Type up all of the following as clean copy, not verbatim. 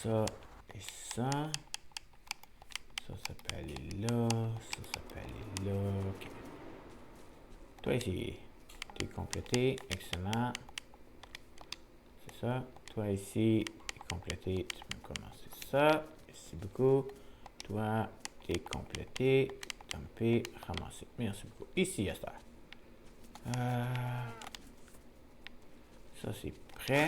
ça et ça. Ça peut aller là. Ça peut aller là. OK. Toi ici, tu es complété. Excellent. C'est ça. Toi ici, tu es complété. Tu peux commencer ça. Merci beaucoup. Toi, tu es complété. Dumper, ramasser. Merci beaucoup. Ici, à ça. Ça, c'est prêt.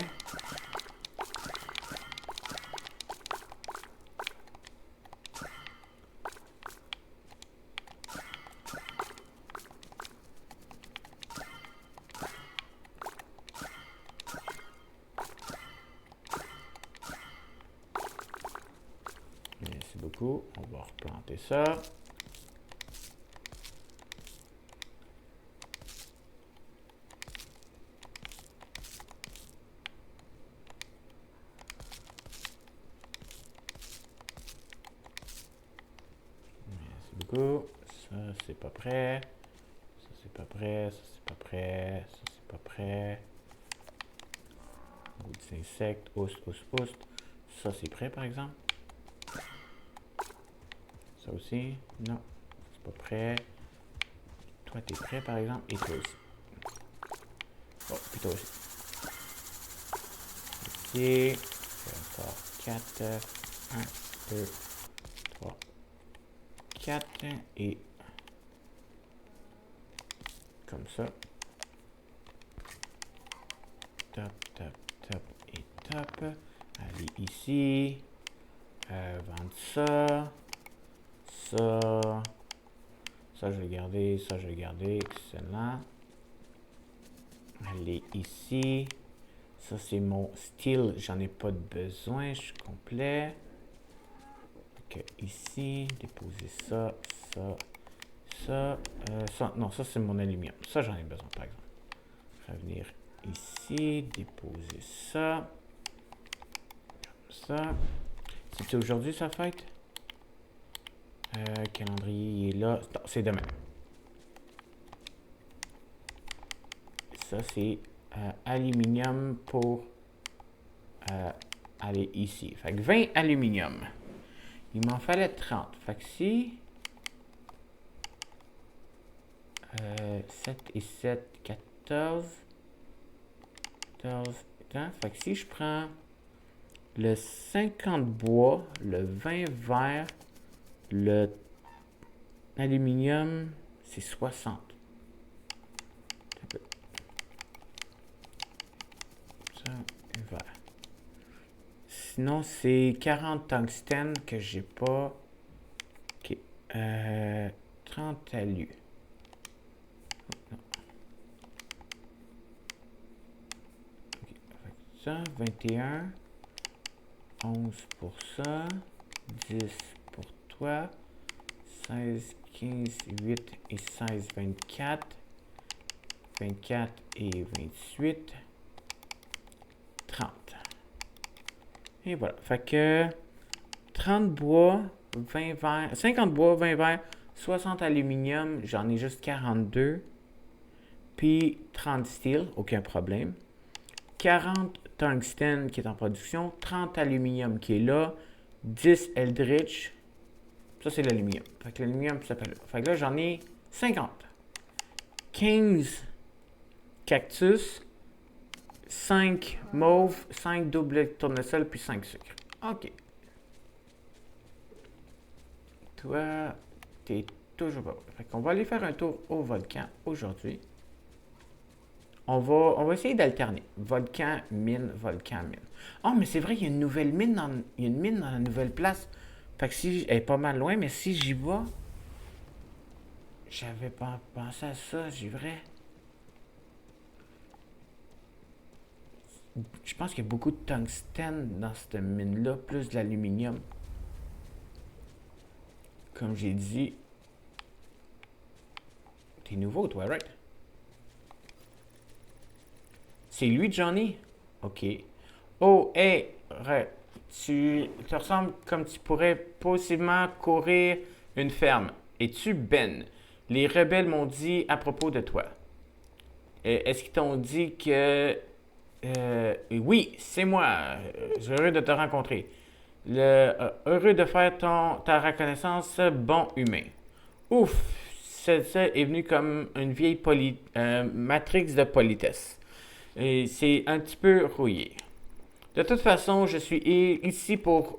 Merci beaucoup. On va replanter ça. Merci beaucoup. Ça, c'est pas prêt. Ça, c'est pas prêt. Ça, c'est pas prêt. Ça, c'est pas prêt. Goût d'insectes. Oust. Ça, c'est prêt, par exemple. Ça aussi. Non. C'est pas prêt. Toi, t'es prêt, par exemple. Et toi aussi. Bon, puis toi aussi. OK. Encore 4. 1, 2, 3, 4. Et comme ça. Top et top. Allez ici. Vendre ça. Ça, je vais garder. Ça, je vais garder. Excellent. Allez ici. Ça, c'est mon style. J'en ai pas de besoin. Je suis complet. Ok, ici. Déposer ça. Non, ça, c'est mon aluminium. Ça, j'en ai besoin, par exemple. Revenir ici. Déposer ça. Comme ça. C'est aujourd'hui, sa fête? Calendrier, il est là. Non, c'est demain. Ça, c'est aluminium pour aller ici. Fait que 20 aluminium. Il m'en fallait 30. Fait que si 7 et 7, 14. 14. Fait que si je prends le 50 bois, le 20 verre, le aluminium, c'est 60. Ça, vert. Sinon, c'est 40 tungstène que j'ai pas. Ok. 30 alu. Oh, okay. Ça, 21. 11 pour ça. 10 pour toi. 16, 15, 8 et 16, 24. 24 et 28. 30. Et voilà. Fait que 30 bois, 20 verres, 50 bois, 20 verres, 60 aluminium, j'en ai juste 42. Puis 30 steel, aucun problème. 40 tungstène qui est en production, 30 aluminium qui est là, 10 eldritch. Ça, c'est l'aluminium. Fait que l'aluminium s'appelle là. Fait que là, j'en ai 50. 15 cactus, 5 mauve, 5 double tournesol, puis 5 sucres. OK. Toi, t'es toujours pas. Fait qu'on va aller faire un tour au volcan aujourd'hui. On va essayer d'alterner. Volcan, mine, volcan, mine. Oh, mais c'est vrai, il y a une nouvelle mine il y a une mine dans la nouvelle place. Fait que si elle est pas mal loin, mais si j'y vais, j'avais pas pensé à ça, j'y vais. Je pense qu'il y a beaucoup de tungstène dans cette mine-là, plus de l'aluminium. Comme j'ai dit. T'es nouveau, toi, right? C'est lui, Johnny? OK. Oh, hey, tu te ressembles comme tu pourrais possiblement courir une ferme. Es-tu Ben? Les rebelles m'ont dit à propos de toi. Est-ce qu'ils t'ont dit que... oui, c'est moi. J'ai heureux de te rencontrer. Heureux de faire ta reconnaissance, bon humain. Ouf, ça est venu comme une vieille matrix de politesse. Et c'est un petit peu rouillé. De toute façon, je suis ici pour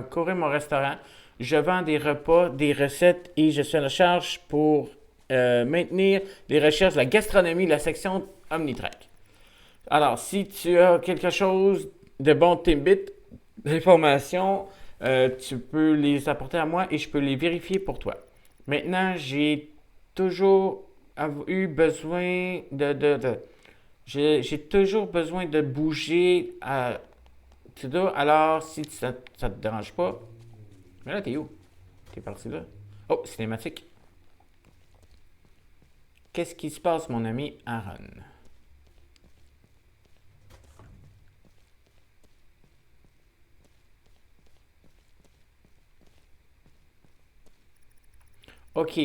courir mon restaurant. Je vends des repas, des recettes et je suis à la charge pour maintenir les recherches de la gastronomie de la section Omnitrack. Alors, si tu as quelque chose de bon Timbit, d'informations, tu peux les apporter à moi et je peux les vérifier pour toi. Maintenant, j'ai toujours eu besoin j'ai toujours besoin de bouger à tout ça. Alors, si ça te dérange pas. Mais là, t'es où? T'es parti là? Oh, cinématique. Qu'est-ce qui se passe, mon ami Aaron? Ok,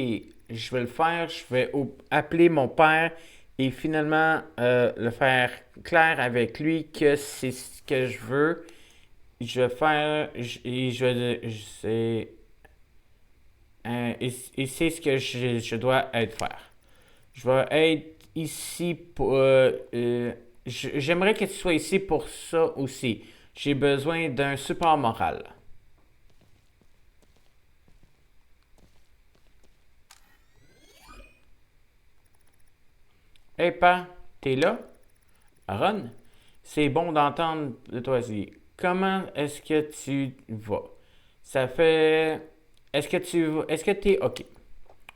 je vais le faire. Je vais appeler mon père et finalement le faire clair avec lui que c'est ce que je veux. Je vais faire. Et et c'est ce que je dois être faire. Je vais être ici pour. J'aimerais que tu sois ici pour ça aussi. J'ai besoin d'un support moral. Hey, pa, t'es là? Aaron? C'est bon d'entendre de toi aussi. Comment est-ce que tu vas? Ça fait. Est-ce que t'es OK?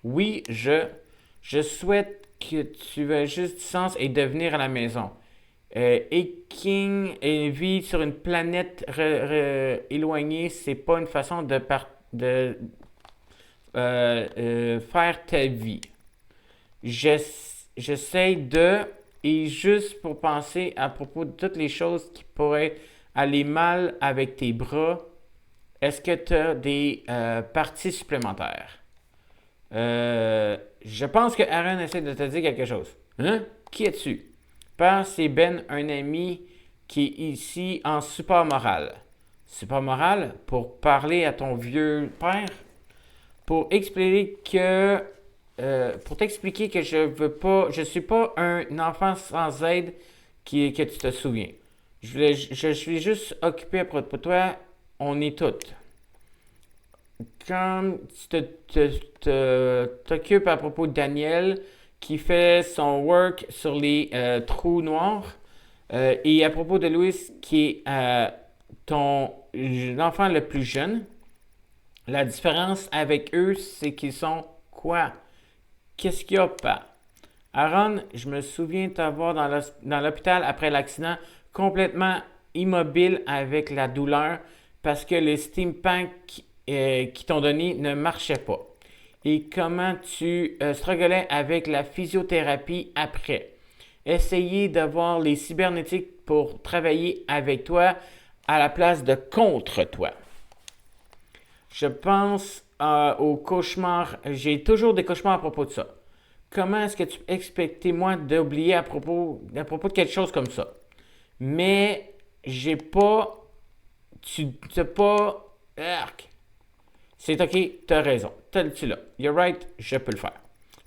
Oui, je souhaite que tu aies juste du sens et de venir à la maison. King et vit sur une planète éloignée, c'est pas une façon de faire ta vie. J'essaie de, et juste pour penser à propos de toutes les choses qui pourraient aller mal avec tes bras, est-ce que tu as des parties supplémentaires? Je pense que Aaron essaie de te dire quelque chose. Hein? Qui es-tu? Père, c'est Ben, un ami qui est ici en support moral. Support moral pour parler à ton vieux père? Pour t'expliquer que je suis pas un enfant sans aide que tu te souviens. Je suis juste occupé à propos de toi. On est toutes. Quand tu t'occupes à propos de Daniel qui fait son work sur les trous noirs et à propos de Louis qui est ton enfant le plus jeune, la différence avec eux, c'est qu'ils sont quoi? Qu'est-ce qu'il y a pas? Aaron, je me souviens t'avoir dans l'hôpital après l'accident, complètement immobile avec la douleur parce que les steampunk qui t'ont donné ne marchaient pas. Et comment tu strugglais avec la physiothérapie après. Essayer d'avoir les cybernétiques pour travailler avec toi à la place de contre toi. Je pense aux cauchemars. J'ai toujours des cauchemars à propos de ça. Comment est-ce que tu expectais moi d'oublier à propos de quelque chose comme ça? Mais j'ai pas. Tu n'as pas. Arc. C'est ok, t'as raison. Tu l'as. You're right, je peux le faire.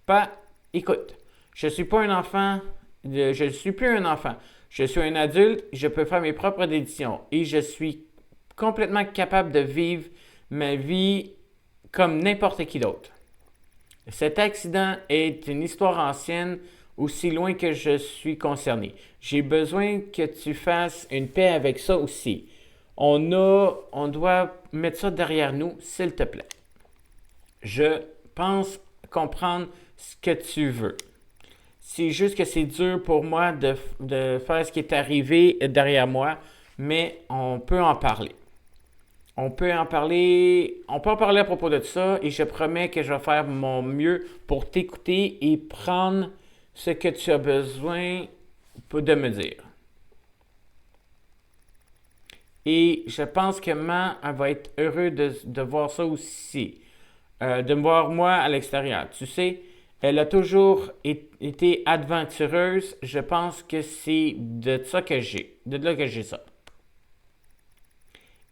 Pas, écoute, je suis pas un enfant. Je ne suis plus un enfant. Je suis un adulte, je peux faire mes propres décisions et je suis complètement capable de vivre ma vie comme n'importe qui d'autre. Cet accident est une histoire ancienne aussi loin que je suis concerné. J'ai besoin que tu fasses une paix avec ça aussi. On doit mettre ça derrière nous, s'il te plaît. Je pense comprendre ce que tu veux. C'est juste que c'est dur pour moi de faire ce qui est arrivé derrière moi, mais on peut en parler. On peut en parler à propos de ça et je promets que je vais faire mon mieux pour t'écouter et prendre ce que tu as besoin de me dire. Et je pense que Ma va être heureux de voir ça aussi, de me voir moi à l'extérieur. Tu sais, elle a toujours été aventureuse. Je pense que c'est de là que j'ai ça.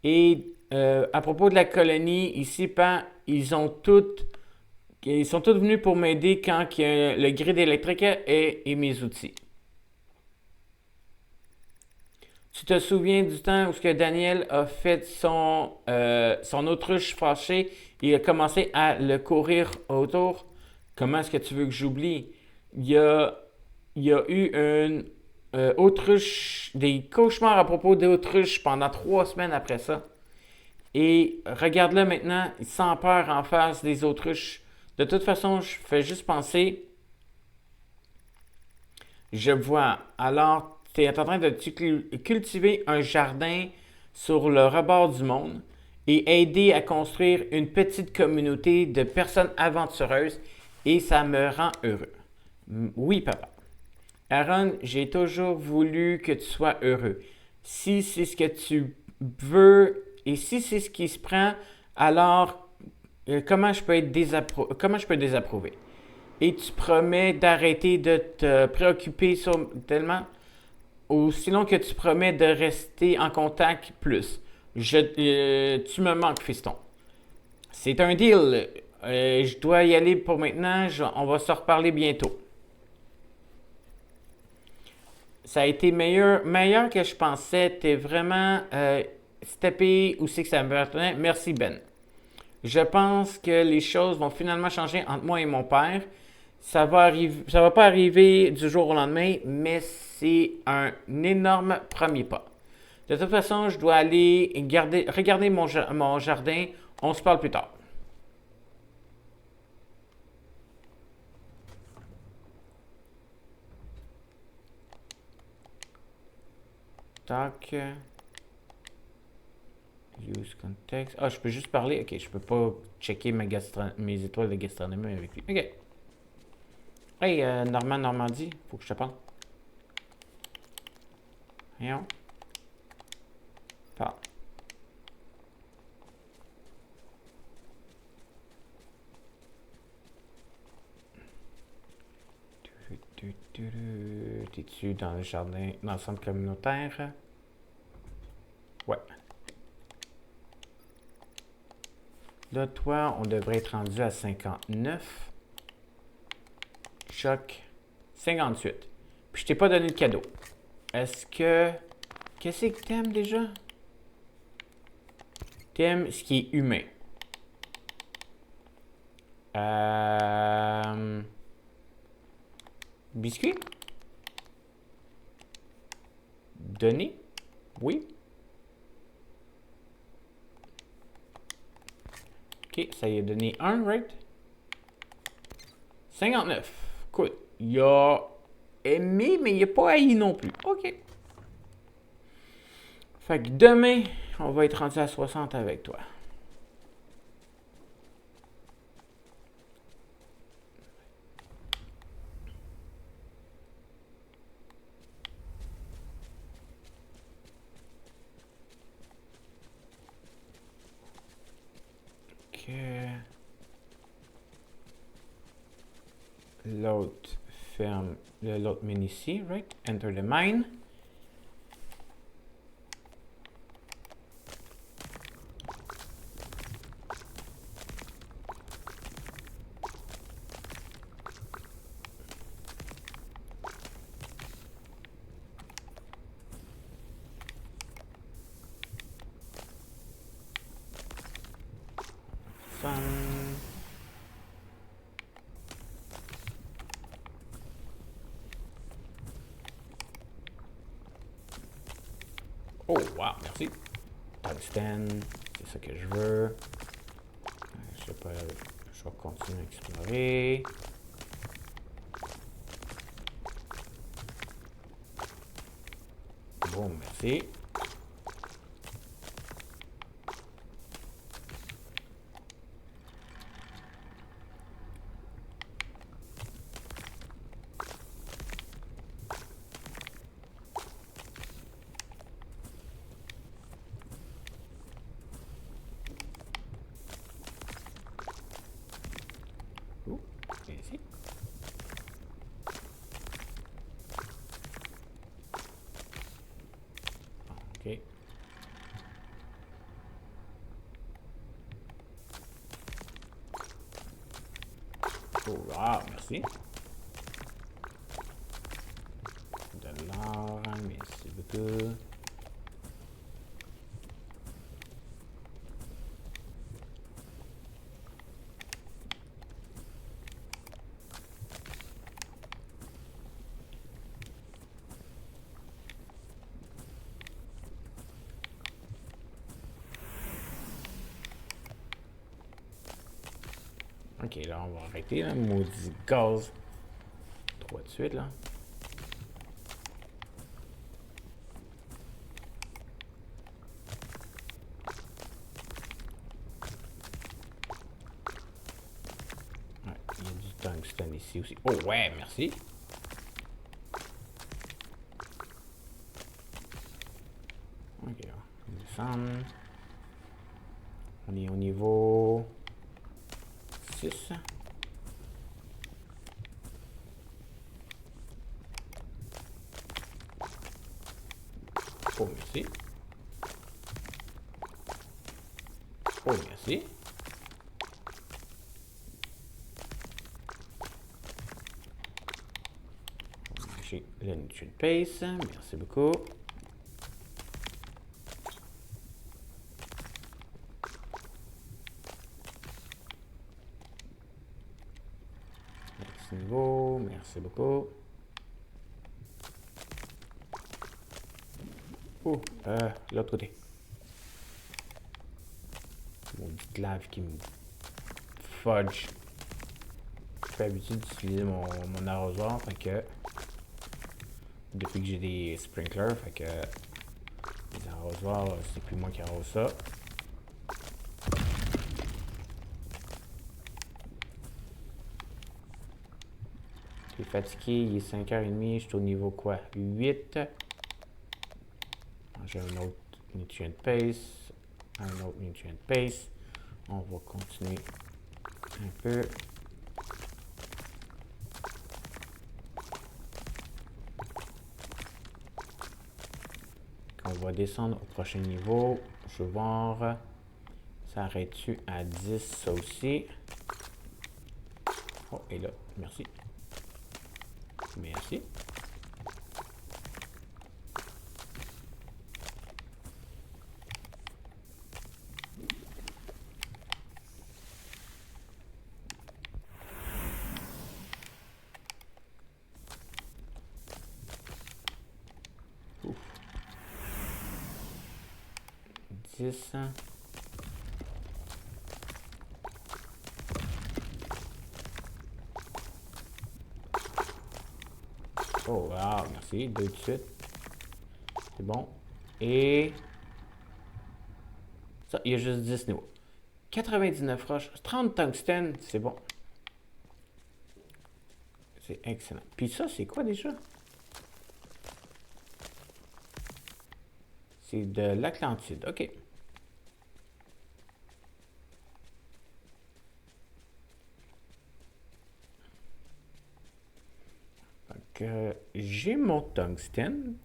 Et à propos de la colonie, ici, ils sont tous venus pour m'aider quand le grid électrique et mes outils. Tu te souviens du temps où ce que Daniel a fait son autruche fâché et a commencé à le courir autour? Comment est-ce que tu veux que j'oublie? Il y a, il y a eu une autruche, des cauchemars à propos d'autruches pendant 3 semaines après ça. Et regarde-le maintenant, sans peur en face des autruches. De toute façon, je fais juste penser, je vois. Alors, tu es en train de cultiver un jardin sur le rebord du monde et aider à construire une petite communauté de personnes aventureuses et ça me rend heureux. Oui, papa. Aaron, j'ai toujours voulu que tu sois heureux. Si c'est ce que tu veux et si c'est ce qui se prend, alors comment je peux comment je peux désapprouver? Et tu promets d'arrêter de te préoccuper tellement, ou sinon que tu promets de rester en contact plus. Tu me manques, fiston. C'est un deal. Je dois y aller pour maintenant. On va se reparler bientôt. Ça a été meilleur que je pensais. T'es vraiment steppé où c'est que ça me retenait. Merci, Ben. Je pense que les choses vont finalement changer entre moi et mon père. Ça va pas arriver du jour au lendemain, mais c'est un énorme premier pas. De toute façon, je dois aller regarder mon jardin. On se parle plus tard. Tac. Use context. Ah, je peux juste parler. Ok, je peux pas checker mes étoiles de gastronomie avec lui. Ok. Hey, Normandie, faut que je te parle. Voyons. Parle. T'es-tu dans le jardin, dans le centre communautaire? Ouais. Là, toi, on devrait être rendu à 59. Choc. 58. Puis je t'ai pas donné de cadeau. Est-ce que... Qu'est-ce que t'aimes déjà? T'aimes ce qui est humain. Biscuit? Donner? Oui. Ok, ça y a donné 1, right? 59. Cool. Il a aimé, mais il n'a pas haï non plus. Ok. Fait que demain, on va être rendu à 60 avec toi. Ok. L'autre ferme, l'autre mine ici, right? Enter the mine. Oh, wow, merci. Tungsten, c'est ça que je veux. Je sais pas, je vais continuer à explorer. Bon, merci. Ici. Oh, wow, merci. $, merci beaucoup. Ok, là, on va arrêter, là, maudit gaz. 3 de suite, là. Ouais, il y a du tungstène ici aussi. Oh, ouais, merci. Ok, on descend. On est au niveau 6. Oh, merci. Oh, merci. J'ai le nutrient paste. Merci beaucoup. Next niveau. Merci beaucoup. Oh, l'autre côté. Mon petit lave qui me fudge. Je suis habitué d'utiliser mon arrosoir, fait que depuis que j'ai des sprinklers, fait que les arrosoirs, c'est plus moi qui arrose ça. Je suis fatigué, il est 5h30, je suis au niveau quoi? 8. J'ai un autre nutrient paste, un autre nutrient paste. On va continuer un peu. On va descendre au prochain niveau. Je vais voir. Ça arrête-tu à 10, ça aussi? Oh, et là, merci. Merci. Ouf. 10. Oh, wow, merci. 2 de suite. C'est bon. Et ça, il y a juste 10 niveaux. 99 roches, 30 tungstène, c'est bon. C'est excellent. Puis ça, c'est quoi déjà? C'est de l'Atlantide, ok. J'ai mon tungstène.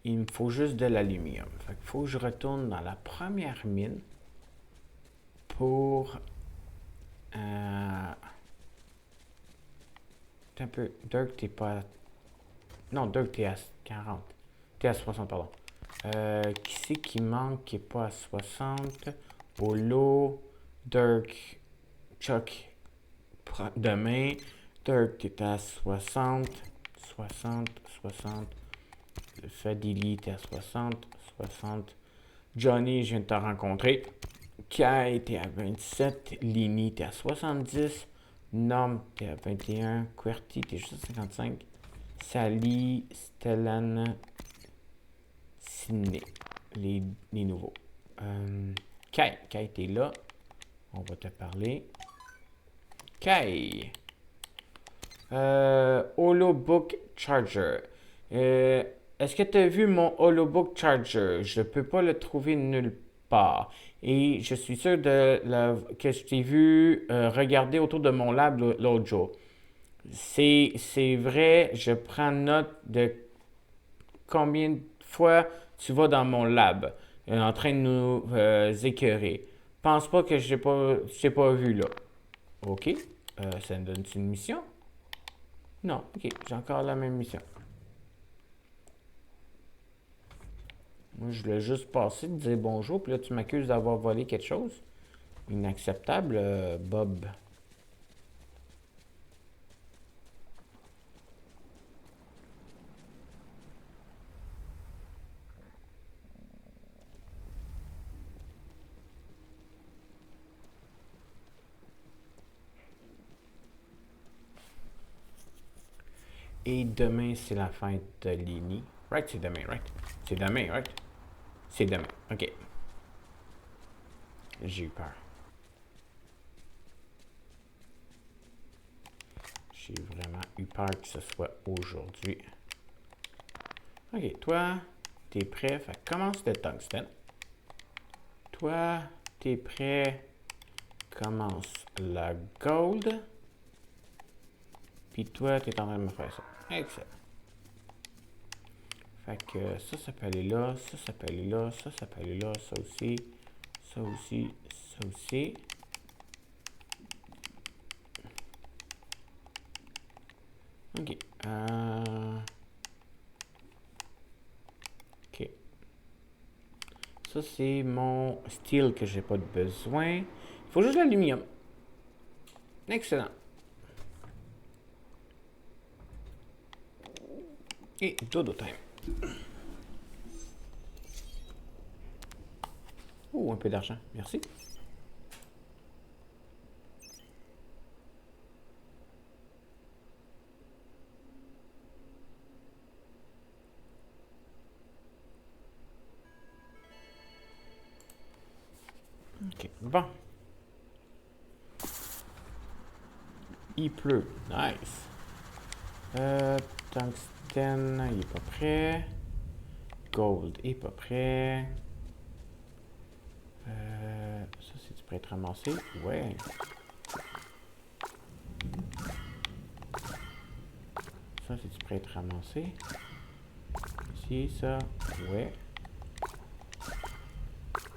Il me faut juste de l'aluminium. Fait qu'il faut que je retourne dans la première mine pour... un peu. Dirk, t'es pas... Non, Dirk, t'es à 40. T'es à 60, pardon. Qui c'est qui manque, qui est pas à 60? Olo, Dirk, Chuck, demain. Dirk, t'es à 60. 60, 60. Fadili, t'es à 60. 60. Johnny, je viens de te rencontrer. Kai, t'es à 27. Lini, t'es à 70. Norm, t'es à 21. QWERTY, t'es juste à 55. Sally, Stellan, Sydney, les nouveaux. Kai, t'es là. On va te parler. Kai. Holobook Charger. Est-ce que tu as vu mon Holobook Charger? Je ne peux pas le trouver nulle part. Et je suis sûr que je t'ai vu regarder autour de mon lab l'autre jour. C'est vrai, je prends note de combien de fois tu vas dans mon lab en train de nous écœurer. Pense pas que je t'ai pas vu là. OK? Ça me donne une mission? Non, ok, j'ai encore la même mission. Moi, je voulais juste passer, te dire bonjour, puis là, tu m'accuses d'avoir volé quelque chose. Inacceptable, Bob. Et demain, c'est la fête de Lini. Right, c'est demain, right? C'est demain, right? C'est demain, ok. J'ai eu peur. J'ai vraiment eu peur que ce soit aujourd'hui. Ok, toi, t'es prêt? Fait que commence le tungstène. Toi, t'es prêt? Commence la gold. Puis toi, t'es en train de me faire ça. Excellent. Fait que ça peut aller là, ça peut aller là, ça peut aller là, ça aussi, ça aussi, ça aussi. Ok. Ok. Ça, c'est mon steel que j'ai pas de besoin. Il faut juste l'aluminium. Excellent. Et dodo time. Oh, un peu d'argent. Merci. Ok, bon. Il pleut. Nice. Tungsten, il est pas prêt. Gold, il est pas prêt. Ça, c'est-tu prêt à être ramassé? Ouais. Ça, c'est-tu prêt à être ramassé? Ici, ça, ouais.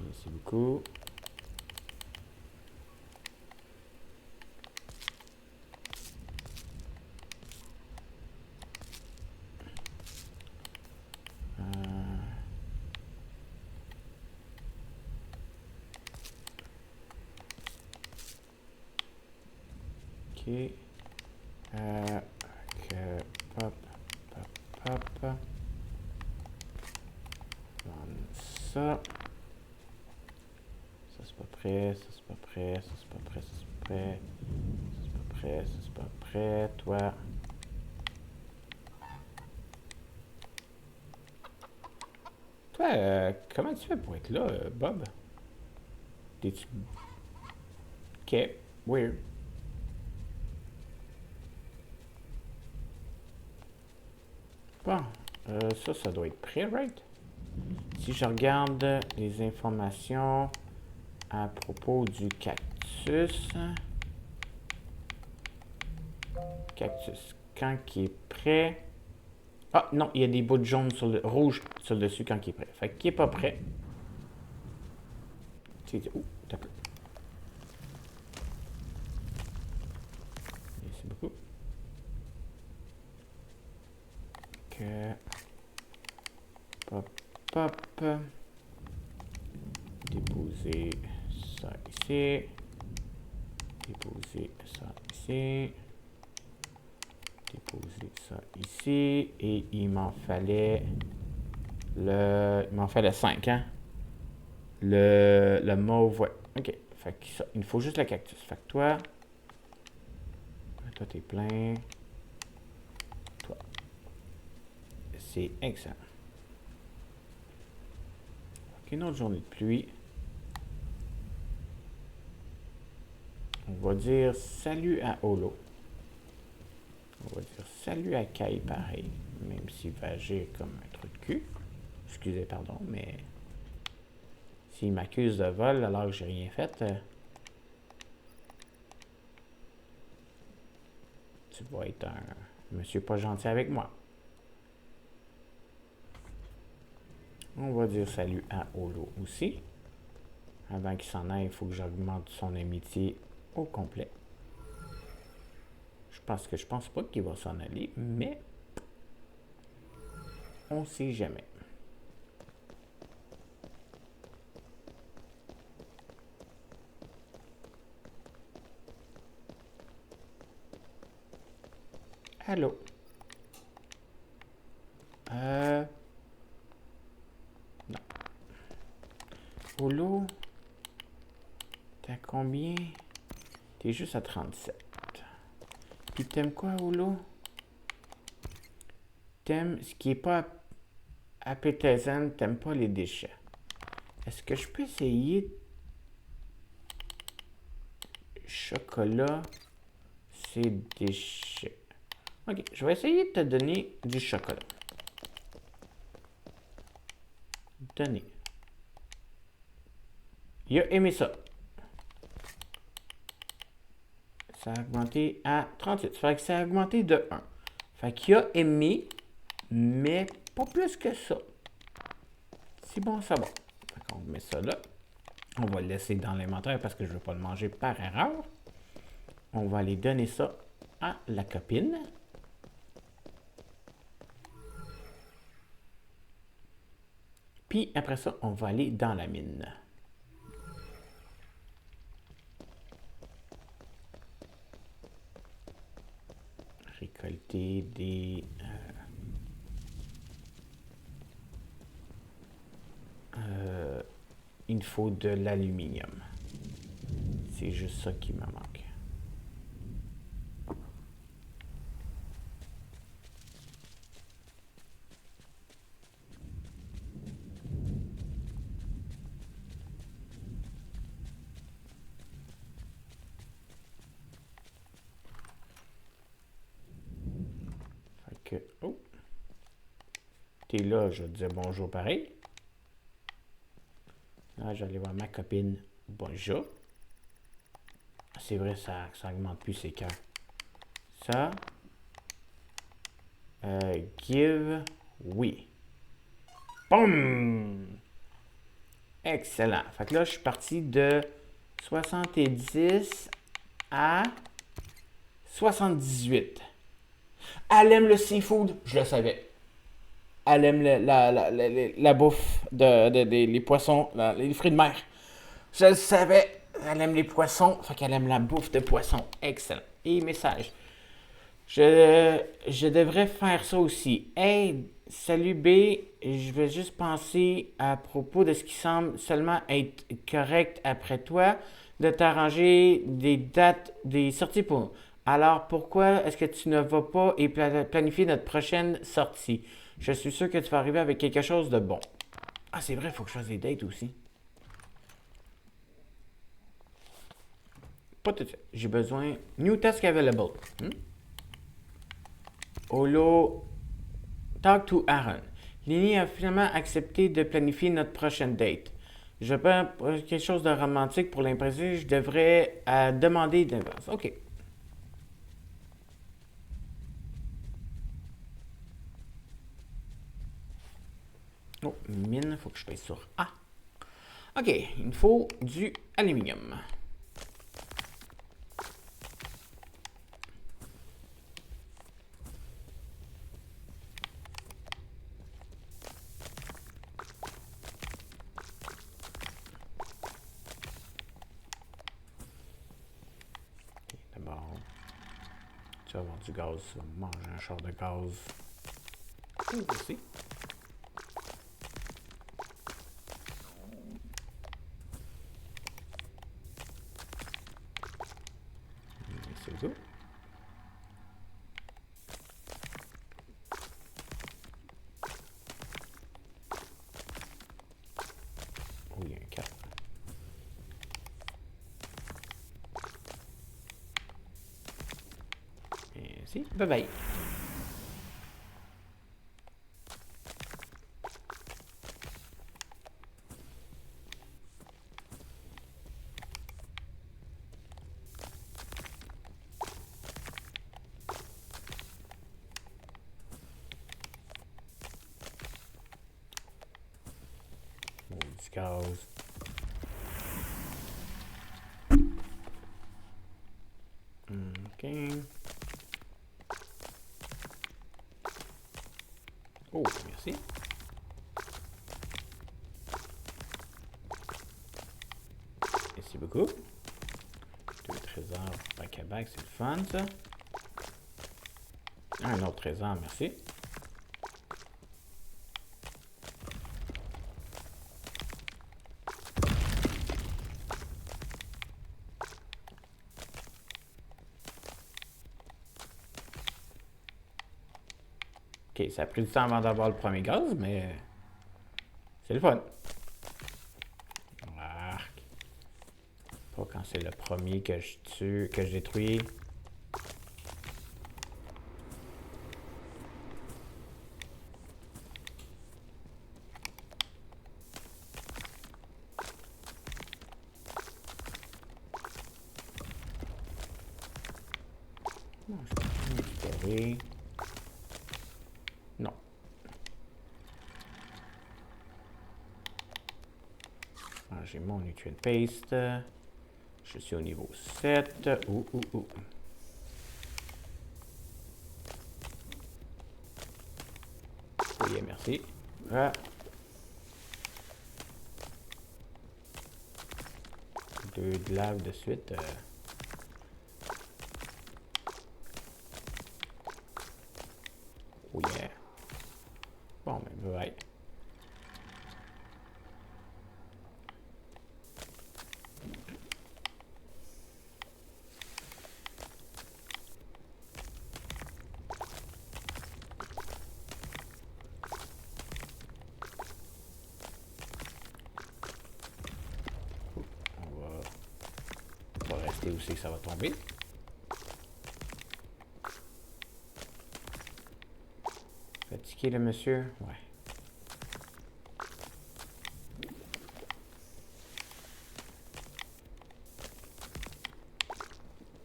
Merci beaucoup. Ok. Pop, pop, pop. Ça. Ça, c'est pas prêt. Ça, c'est pas prêt. Ça, c'est pas prêt. Ça, c'est pas prêt. Ça, c'est pas prêt. Ça, c'est pas prêt. Toi. Toi, comment tu fais pour être là, Bob? T'es-tu... Ok. Weird. Bon. Ça doit être prêt, right? Si je regarde les informations à propos du cactus. Cactus. Quand il est prêt. Ah non, il y a des bouts de jaune sur le rouge sur le dessus quand il est prêt. Fait qu'il est pas prêt. Oh, t'as peu. Merci beaucoup. Que. Pop, pop. Déposer ça ici. Déposer ça ici. Déposer ça ici. Et il m'en fallait le. Il m'en fallait 5, hein? Le mauve, ouais. Ok. Fait que ça, il faut juste le cactus. Fait que toi. Toi, t'es plein. Toi. C'est excellent. Ok, une autre journée de pluie. On va dire salut à Holo. On va dire salut à Kai pareil. Même s'il va agir comme un truc de cul. Excusez, pardon, mais s'il m'accuse de vol alors que j'ai rien fait, tu vas être un monsieur pas gentil avec moi. On va dire salut à Holo aussi. Avant qu'il s'en aille, il faut que j'augmente son amitié au complet. parce que je pense pas qu'il va s'en aller, mais on sait jamais. Allô? Non. Olo, t'as combien? T'es juste à 37. Puis t'aimes quoi, Olo? T'aimes ce qui est pas appétissant, t'aimes pas les déchets. Est-ce que je peux essayer chocolat, c'est déchets? Ok, je vais essayer de te donner du chocolat. Donner. Il a aimé ça. Ça a augmenté à 38. Ça fait que ça a augmenté de 1. Fait qu'il a aimé, mais pas plus que ça. C'est bon, ça va. Fait qu'on met ça là. On va le laisser dans l'inventaire parce que je ne veux pas le manger par erreur. On va aller donner ça à la copine. Puis après ça, on va aller dans la mine. Récolter des... il faut de l'aluminium. C'est juste ça qui me manque. Fait que... Oh! T'es là, je vais te dire bonjour pareil. Là, j'allais voir ma copine. Bonjour. C'est vrai, ça augmente plus ses cœurs. Ça. Give. Oui. Boum! Excellent. Fait que là, je suis parti de 70 à 78. Elle aime le seafood, je le savais. Elle aime la bouffe, les poissons, les fruits de mer. Je le savais. Elle aime les poissons, fait qu'elle aime la bouffe de poissons. Excellent. Et message. Je devrais faire ça aussi. Hey, salut B, je vais juste penser à propos de ce qui semble seulement être correct après toi, de t'arranger des dates, des sorties pour nous. Alors pourquoi est-ce que tu ne vas pas et planifier notre prochaine sortie? Je suis sûr que tu vas arriver avec quelque chose de bon. Ah, c'est vrai, il faut que je fasse des dates aussi. Pas tout de suite. J'ai besoin. New task available. Olo, talk to Aaron. Lily a finalement accepté de planifier notre prochaine date. Je pense quelque chose de romantique pour l'impresser. Je devrais demander d'avance. OK. Oh, mine, il faut que je paye sur A. OK, il me faut du aluminium. D'abord, tu vas avoir du gaz. Manger un char de gaz. Aussi. C'est tout. Oh, il y a un 4. Merci. Bye bye. Du gaz. OK. Oh, merci. Merci beaucoup. 2 trésors back-à-back, c'est le fun, ça. Un autre trésor, merci. Ok, ça a pris du temps avant d'avoir le premier gaz, mais c'est le fun. Arc. Pas quand c'est le premier que je tue, que je détruis. Non, je peux récupérer. Non. Ah, j'ai mon nutrient paste. Je suis au niveau 7. Ouh. Oui, merci. Ah. 2 de lave de suite. Oh yeah. Bon, ben, bye. On va rester où c'est que ça va tomber. Fatigué le monsieur? Ouais.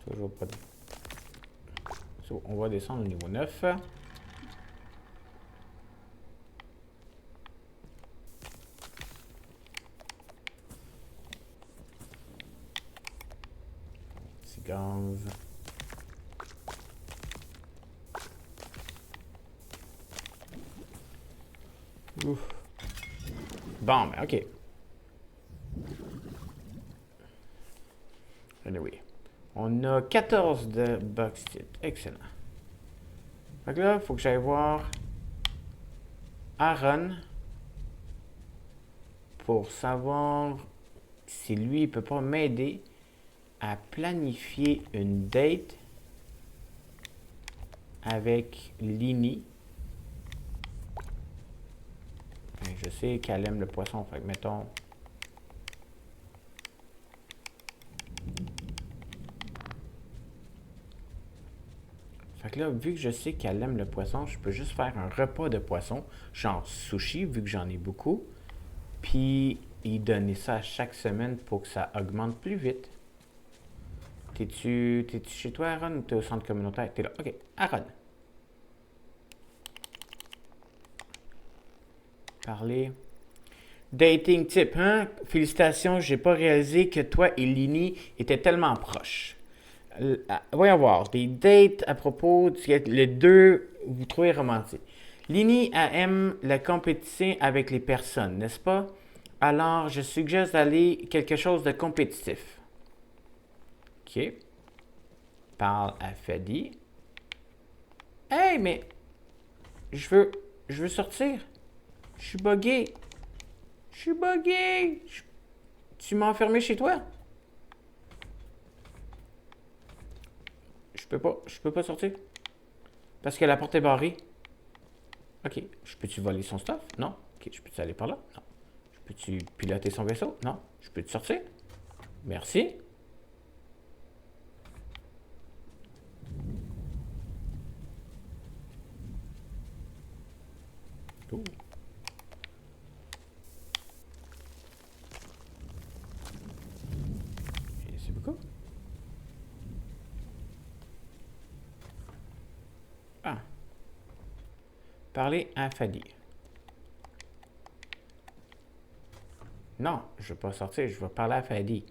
Toujours pas de... So, on va descendre au niveau 9. Petit gaz. Ouf. Bon, ben ok. Anyway. On a 14 de bauxite. Excellent. Fait que là, il faut que j'aille voir Aaron pour savoir si lui, il peut pas m'aider à planifier une date avec Lini. Je sais qu'elle aime le poisson, fait que mettons... Fait que là, vu que je sais qu'elle aime le poisson, je peux juste faire un repas de poisson, genre sushi, vu que j'en ai beaucoup, puis y donner ça à chaque semaine pour que ça augmente plus vite. T'es-tu chez toi, Aaron, ou t'es au centre communautaire? T'es là. Ok, Aaron. Parler. Dating tip, hein? Félicitations, j'ai pas réalisé que toi et Lini étaient tellement proches. Voyons voir, des dates à propos de les deux, vous trouvez romantique. Lini aime la compétition avec les personnes, n'est-ce pas? Alors, je suggère d'aller quelque chose de compétitif. Ok. Parle à Fadi. Hey, mais je veux sortir. Je suis buggé. Je suis buggé. Tu m'as enfermé chez toi? Je peux pas sortir. Parce que la porte est barrée. Ok. Je peux-tu voler son stuff? Non. Ok. Je peux-tu aller par là? Non. Je peux-tu piloter son vaisseau? Non. Je peux-tu sortir? Merci. Oh. Merci beaucoup. Ah. Parler à Fadi. Non, je ne veux pas sortir, je veux parler à Fadi.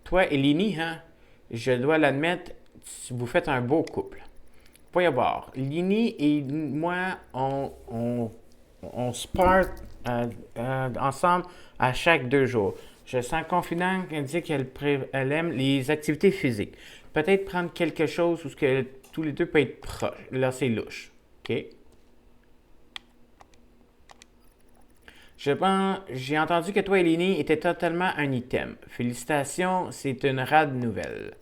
toi et Lini, hein, je dois l'admettre, vous faites un beau couple. Voyons voir. Lini et moi, on spar ensemble à chaque 2 jours. Je sens confident qu'elle dit qu'elle aime les activités physiques. Peut-être prendre quelque chose où que tous les deux peuvent être proches. Là, c'est louche. OK? J'ai entendu que toi et Lini étaient totalement un item. Félicitations, c'est une rade nouvelle.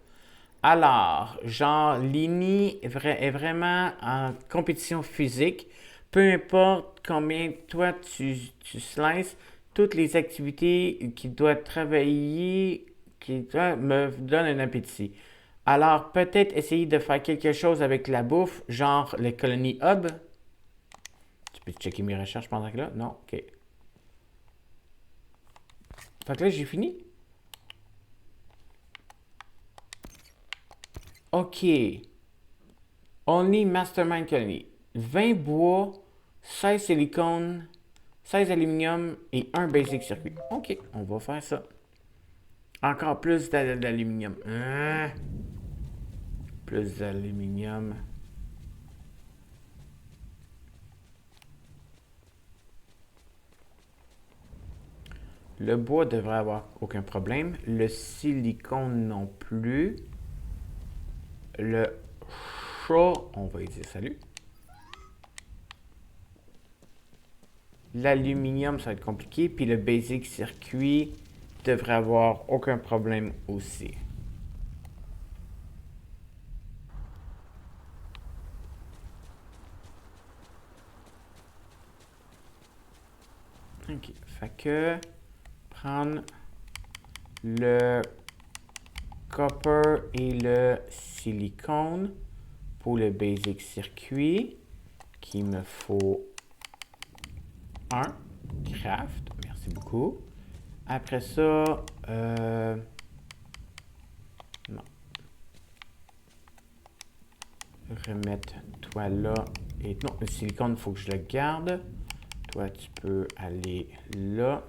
Alors, genre, Lini est vraiment en compétition physique. Peu importe combien toi tu slices, toutes les activités qui doivent travailler, me donnent un appétit. Alors, peut-être essayer de faire quelque chose avec la bouffe, genre les colonies hub. Tu peux checker mes recherches pendant que là? Non? OK. Fait que là, j'ai fini. OK. Only Mastermind Colony. 20 bois, 16 silicone, 16 aluminium et un basic circuit. OK, on va faire ça. Encore plus d'aluminium. Hein? Plus d'aluminium. Le bois devrait avoir aucun problème. Le silicone non plus. Le chat, on va y dire salut. L'aluminium, ça va être compliqué. Puis le basic circuit devrait avoir aucun problème aussi. OK. Fait que prendre le copper et le silicone pour le basic circuit qu'il me faut un craft. Merci beaucoup. Après ça, non. Remettre toi là. Et non, le silicone, il faut que je le garde. Toi, tu peux aller là.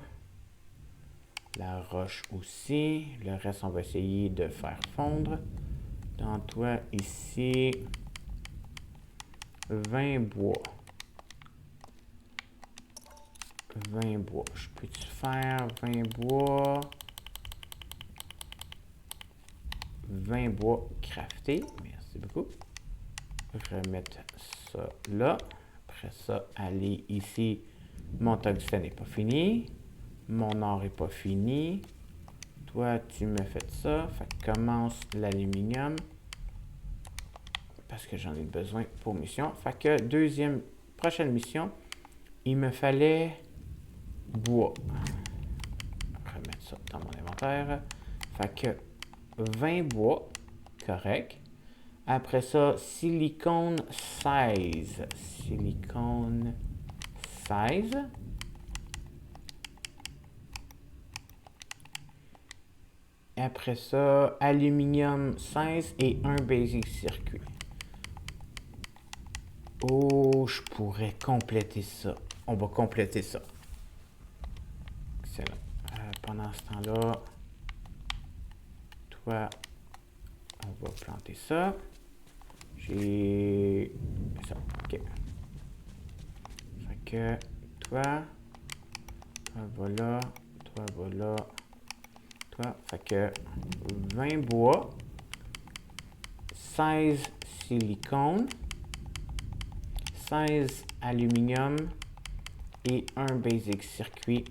La roche aussi. Le reste, on va essayer de faire fondre. Dans toi, ici, 20 bois. 20 bois. Je peux-tu faire 20 bois? 20 bois crafté. Merci beaucoup. Remettre ça là. Après ça, aller ici. Mon tungstène n'est pas fini. Mon or n'est pas fini. Toi, tu me fais ça. Fait que commence l'aluminium. Parce que j'en ai besoin pour mission. Fait que prochaine mission, il me fallait bois. Remettre ça dans mon inventaire. Fait que 20 bois. Correct. Après ça, silicone 16. Silicone 16. Après ça, aluminium 16 et un basic circuit. Oh, je pourrais compléter ça. On va compléter ça. Excellent. Pendant ce temps-là, toi, on va planter ça. J'ai ça. OK. Fait que toi, voilà, toi, voilà, toi. Fait que 20 bois, 16 silicone, 16 aluminium et un basic circuit.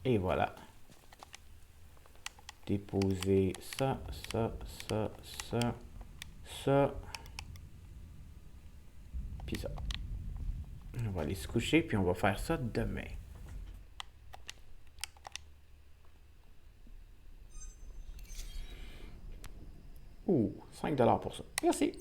Et voilà. Déposer ça, ça, ça, ça, ça. Puis ça. On va aller se coucher, puis on va faire ça demain. Ouh, 5 $ pour ça. Merci.